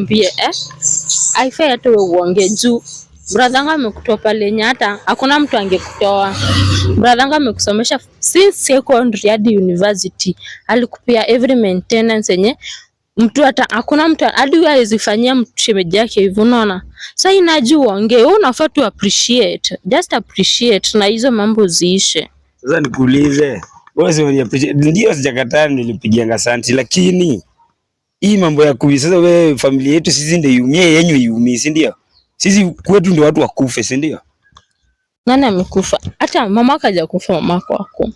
Mbie haifai hata wewe uongee juu brother yangu amekutoa pale yenye hata hakuna mtu angekutoa. Brother yangu amekusomesha since secondary hadi university, alikupia every maintenance yenye mtu hata hakuna mtu hadi wewe alizifanyia mshemeji yake hivyo, unaona. Sasa inajua uongee, wewe unafaa tu appreciate, just appreciate na hizo mambo ziishe. Sasa nikuulize, wewe si appreciate? Ndio sijakataa, nilipigianga asante, lakini hii mambo ya kuvi sasa, wewe familia yetu sisi ndio iumie, yenyu iumie, si ndio? Sisi kwetu ndio watu wakufe, si ndio? Nani amekufa? Hata mama kaja kufa, mamako wako.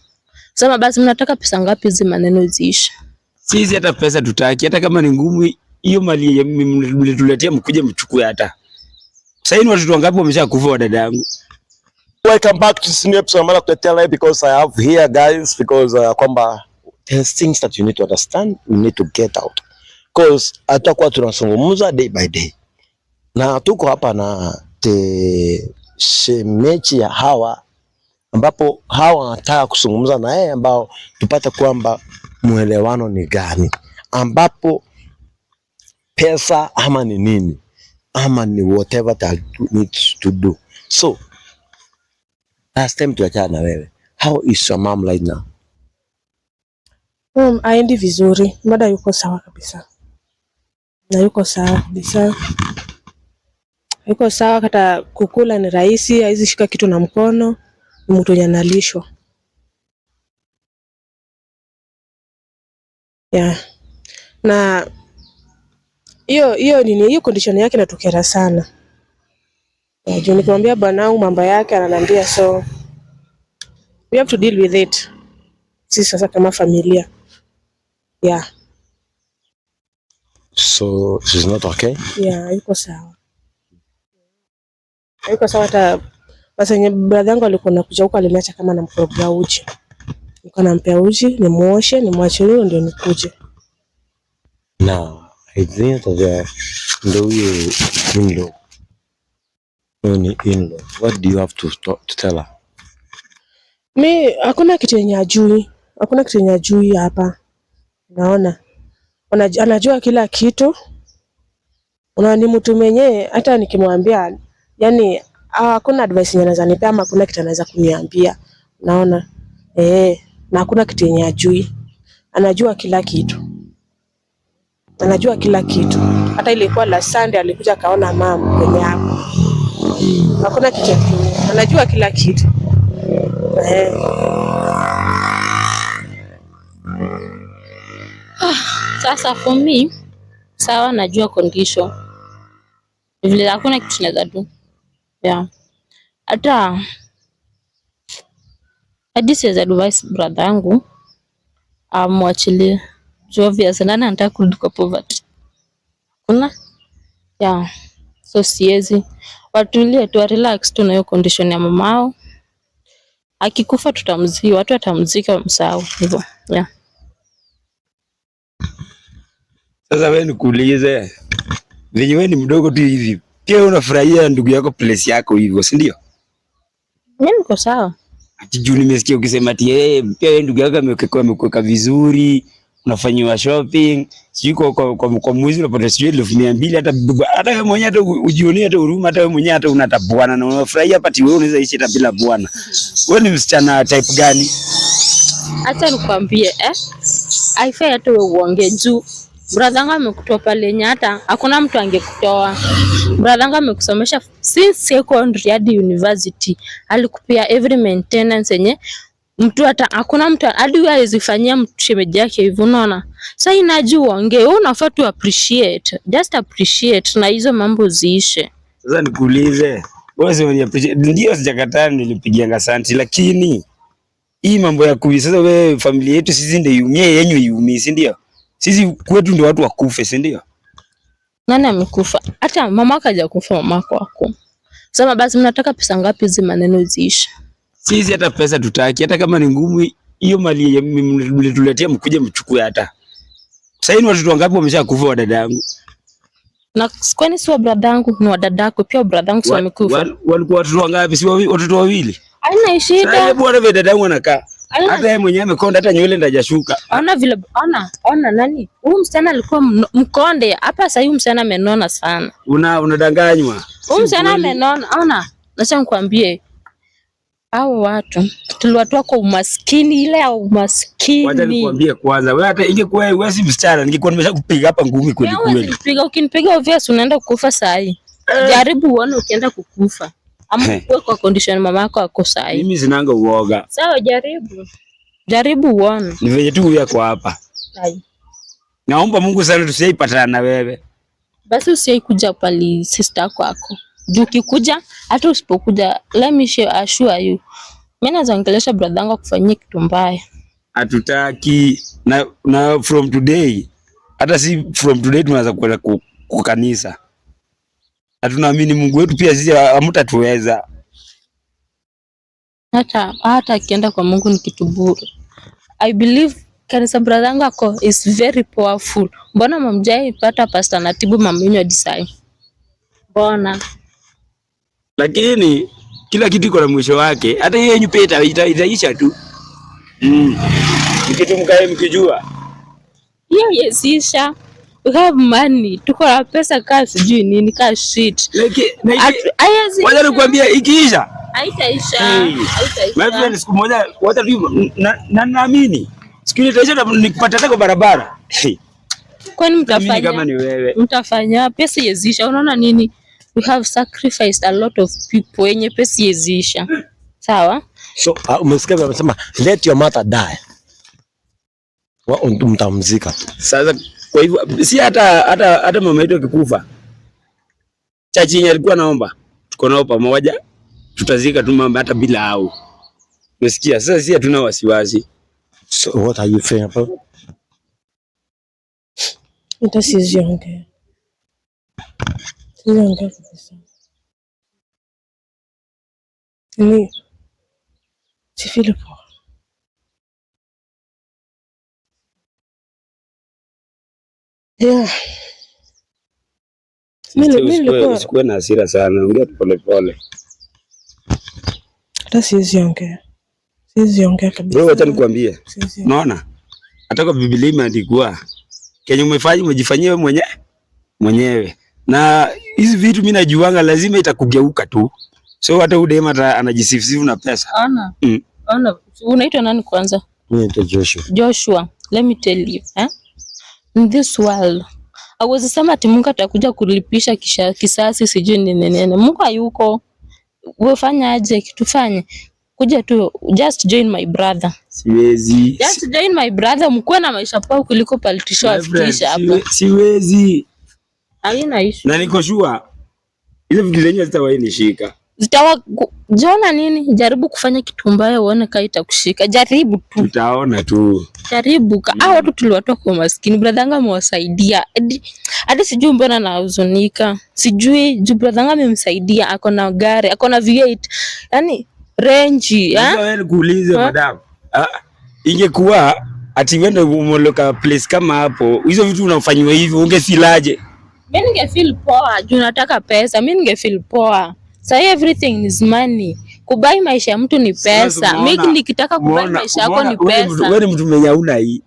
Sema basi mnataka pesa ngapi hizi maneno ziishe? Sisi hata pesa tutaki, hata kama ni ngumu hiyo mali mlituletea mkuje mchukue hata. Sasa hivi watu wangapi wameshakufa wa dada yangu? Welcome back to this new episode. I'm going to tell you because I have here guys because kwamba there's things that you need to understand, you need to get out. Because atakuwa tunazungumza day by day. Na tuko hapa na shemeji ya Hawa, ambapo Hawa anataka kuzungumza na yeye ambao tupate kwamba muelewano ni gani, ambapo pesa ama ni nini ama ni whatever that needs to do. So last time tuachana na wewe, how is your mom right now? Aendi vizuri, mada yuko sawa kabisa. Na yuko sawa kabisa. Yuko sawa, hata kukula ni rahisi, haizi shika kitu na mkono, ni mtu analishwa. Yeah. Na hiyo condition yake inatukera sana. Juu nikamwambia bwanangu mambo yake, ananiambia so we have to deal with it. Sisi sasa kama familia. Yeah. So she's not okay? Yeah, yuko sawa. Yuko sawa, hata basi yenye brother yangu alikuwa anakuja huko aliniacha kama namkoroga uji. Nilikuwa nampea uji, nimuoshe, nimwache huyo ndio nikuje. Now, I think that ndio huyo in-law. In-law. What do you have to tell her? Hakuna kitu yenye ajui. Hakuna kitu yenye ajui hapa. Naona. Anajua kila kitu. Ni mtu mwenyewe hata nikimwambia, yani hakuna advice yenye anaweza nipea ama hakuna kitu anaweza kuniambia. Naona. Na hakuna kitu yenye ajui. Anajua kila kitu. Anajua kila kitu. Hata ilikuwa la Sunday alikuja kaona mama kwenye hapo. Hakuna kitu. Anajua kila kitu. Sasa for me, sawa, najua condition. Vile hakuna kitu naweza do. Yeah. Hata siwezi advise brother yangu amwachilie. Obvious nani anataka kurudi kwa poverty? Kuna? Yeah. So siwezi. Watulie tu, relax tu na hiyo condition ya mamao. Akikufa tutamzika, watu watamzika msao hivyo. Yeah. Sasa wewe nikuulize, venye wewe ni mdogo tu hivi, pia unafurahia ndugu yako place yako hivyo, si ndio? Mimi niko sawa. Ati juu nimesikia ukisema ati pia wewe ndugu yako amekuweka vizuri, unafanyiwa shopping, sijui kwa mwezi unapata sijui 200, hata wewe mwenyewe hata ujionee hata huruma, hata wewe mwenyewe hata una hata bwana na unafurahia pati wewe unaweza ishi hata bila bwana. Wewe ni msichana type gani? Acha nikwambie haifai hata wewe uongee juu brother yangu amekutoa pale yenye hata hakuna mtu angekutoa. Brother yangu amekusomesha since secondary hadi university, alikupia every maintenance yenye mtu hata hakuna mtu hadi wewe alizifanyia mshemeji yake hivyo, unaona. Sasa inajua uongee, wewe unafaa tu appreciate, just appreciate na hizo mambo ziishe. Sasa nikuulize, wewe si appreciate? Ndio sijakataa, nilipigianga asante, lakini hii mambo ya kuvi sasa, wewe familia yetu sisi ndio iumie, yenyu iumie, si ndio? Sisi kwetu ndio watu wakufe, si ndio? Nani amekufa? Hata mama kaja kufa, mamako wako. Sema basi mnataka pesa ngapi hizi maneno ziishe? Sisi hata pesa tutaki, hata kama ni ngumu hiyo mali mlituletea mkuje mchukue hata. Sasa hivi watu wangapi wameshakufa wa dada yangu? Na kwani si wa brother yangu, ni wa dadako pia, brother yangu sio amekufa. Walikuwa watoto wangapi? Si watoto wawili? Haina shida. Sasa hebu wale dada yangu anakaa. Hata yeye mwenyewe amekonda, hata nywele ndajashuka. Ona vile, ona nani? Huyu msichana alikuwa mkonde. Hapa sasa huyu msichana amenona sana. Unadanganywa. Huyu msichana amenona. Ona, acha nikwambie. Hao watu tuliwatoa kwa umaskini, ile ya umaskini. Wacha nikwambie kwanza, wewe hata ingekuwa wewe si msichana, ningekuwa nimeshakupiga hapa ngumi kweli kweli. Ukinipiga obvious unaenda kukufa saa hii. Jaribu uone ukienda kukufa. Ama kuwe kwa condition mama yako ako saa hii. Mimi sinanga uoga. Sawa, jaribu uone. Ni venye tu yako hapa. Naomba Mungu sana tusiipatana na wewe. Basi usiikuja pali sister kwako. Juu ukikuja hata usipokuja, let me assure you. Mimi nazaongelesha brother yangu kufanyia kitu mbaya. Hatutaki na from today. Hata si from today tunaanza kwenda kwa kanisa. Hatunaamini Mungu wetu pia sisi hamtatuweza. Hata akienda kwa Mungu ni kitu bure. I believe kanisa brother yangu ako is very powerful. Mbona mamjai pata pastor natibu maminyo design? Mbona? Lakini kila kitu iko na mwisho wake. Hata yeye nyupe itaisha tu. Kitu mkae mkijua. Yesisha. We have money. Tuko na pesa kasi sijui nini ka shit. Wacha nikwambia ikiisha. Haitaisha. My friend, siku moja wacha tu naamini. Siku ile itaisha nikupata hata kwa barabara. Kwani mtafanya? Kama ni wewe. Mtafanya pesa yezisha. Unaona nini? We have sacrificed a lot of people yenye pesa yezisha. Sawa? So umesikia wamesema let your mother die. Mtamzika. Sasa kwa hivyo si hata mama yetu akikufa. Chachi alikuwa naomba. Tuko nao pamoja. Tutazika tu mama hata bila au. Umesikia? Sasa sisi hatuna wasiwasi. So what are you feeling about? Nitasiziongea. Siziongea kabisa. Ni sifili poa. Yeah. Sikuwe na hasira sana, ongea pole pole. Hata siziongea kabisa. Bro, acha nikwambie. Unaona? Hata kwa Biblia imeandikwa kenye umefanya umejifanyia mwenyewe. Na hizi vitu mimi najuanga lazima itakugeuka tu. So hata udema anajisifu na pesa. Ona. Unaitwa nani kwanza? Mimi naitwa Joshua. Joshua, let me tell you, in this world, hauwezi sema ati Mungu atakuja kulipisha kisasi sijui nini. Mungu hayuko. Wewe fanya aje kitufanye? Kuja tu just join my brother. Siwezi. Just join my brother, mkuwe na maisha poa kuliko politician afikisha hapo. Siwezi. Haina issue. Na niko sure ile vitu zenyewe zitawahi nishika. Jona nini? Jaribu kufanya kitu mbaya uone kama itakushika. Jaribu tu. Tutaona tu. Jaribu. Hao watu tuliwatoa kwa maskini. Brother yangu amewasaidia. Hadi sijui mbona anahuzunika. Sijui juu brother yangu amemsaidia. Ako na gari, ako na V8. Yaani range, wewe nikuulize madam. Ingekuwa ati wende umoloka place kama hapo, hizo vitu unafanywa hivi, ungefilaje? Mimi ningefeel poa, juu nataka pesa. Mimi ningefeel poa. So everything is money. Kubai maisha ya mtu ni pesa. Mimi nikitaka kubai maisha yako ni pesa. Wewe ni mtu mwenye huna hii.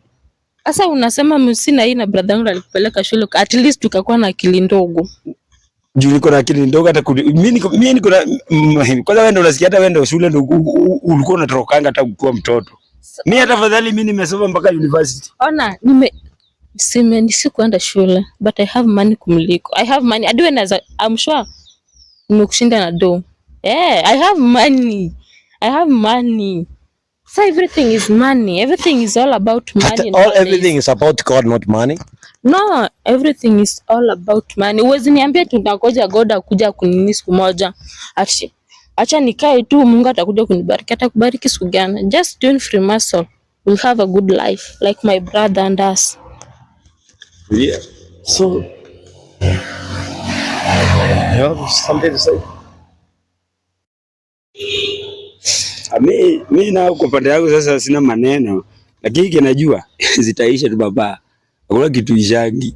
Sasa unasema mimi sina hii na brother yangu alikupeleka shule. At least tukakuwa na akili ndogo. Juu niko na akili ndogo hata mimi niko na kwanza wewe ndio unasikia hata wewe ndio shule ndio ulikuwa unatorokanga hata ukiwa mtoto. Mimi hata fadhali mimi nimesoma mpaka university. Ona, sikuenda shule but I have money kumliko. I have money. I'm sure nimekushinda na do. I have money. So everything is money. Everything is all about money. Everything is about God, not money. No, everything is all about money. Uwezi niambia tunangoja God akuja kunini siku moja. Acha nikae tu Mungu atakuja kunibariki. Atakubariki siku gani? Just doing free muscle. We'll have a good life like my brother and us. Yeah. So you have something to say? Mimi na kwa pande yangu sasa sina maneno, lakini kinajua zitaisha tu baba. Hakuna kitu ishangi.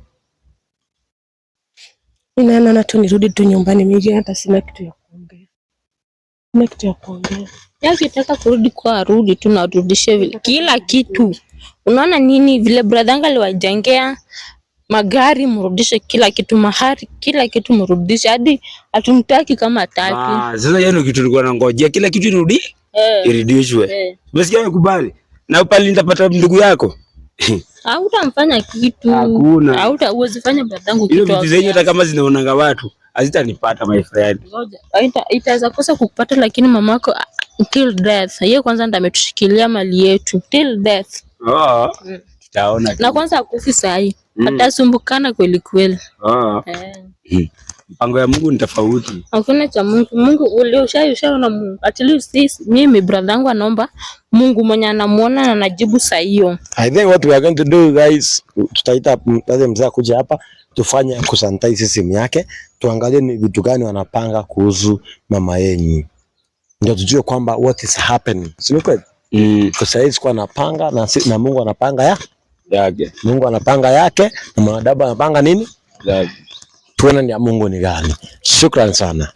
Mimi naona tu nirudi tu nyumbani, mimi hata sina kitu ya kuongea. Hakuna kitu ya kuongea. Yakitaka kurudi kwa arudi tu na urudishe vile kila kitu. Unaona nini vile brother yangu aliwajengea magari, mrudishe kila kitu, mahari, kila kitu mrudishe, hadi atumtaki kama hataki. Sasa yeye ndio kitu tulikuwa nangojea, kila kitu irudi, irudishwe. Umesikia, nikubali. Na pale nitapata ndugu yako. Hautamfanya kitu. Hakuna. Uwezi fanya brother yangu kitu. Hizo vitu zenyewe hata kama zinaonanga watu, hazitanipata my friend. Ngoja. Itaweza kosa kukupata, lakini mamako till death. Yeye kwanza ndiye ametushikilia mali yetu till death. Tutaona. Na kwanza akufi sahi. Atasumbukana kweli kweli. Mpango ya Mungu ni tofauti. Hakuna cha Mungu. Mungu ushaona Mungu. At least mimi brother yangu anaomba Mungu mwenye anamuona na anajibu saa hiyo. I think what we are going to do guys, tutaita mzee kuja hapa tufanye kusanitize simu yake, tuangalie ni vitu gani wanapanga kuhusu mama yenyu. Ndio tujue kwamba what is happening. Sio kweli? Kwa sababu kwa anapanga na Mungu anapanga yake. Mungu anapanga yake na mwanadamu anapanga nini? Tuone ni ya Mungu ni gani. Shukrani sana.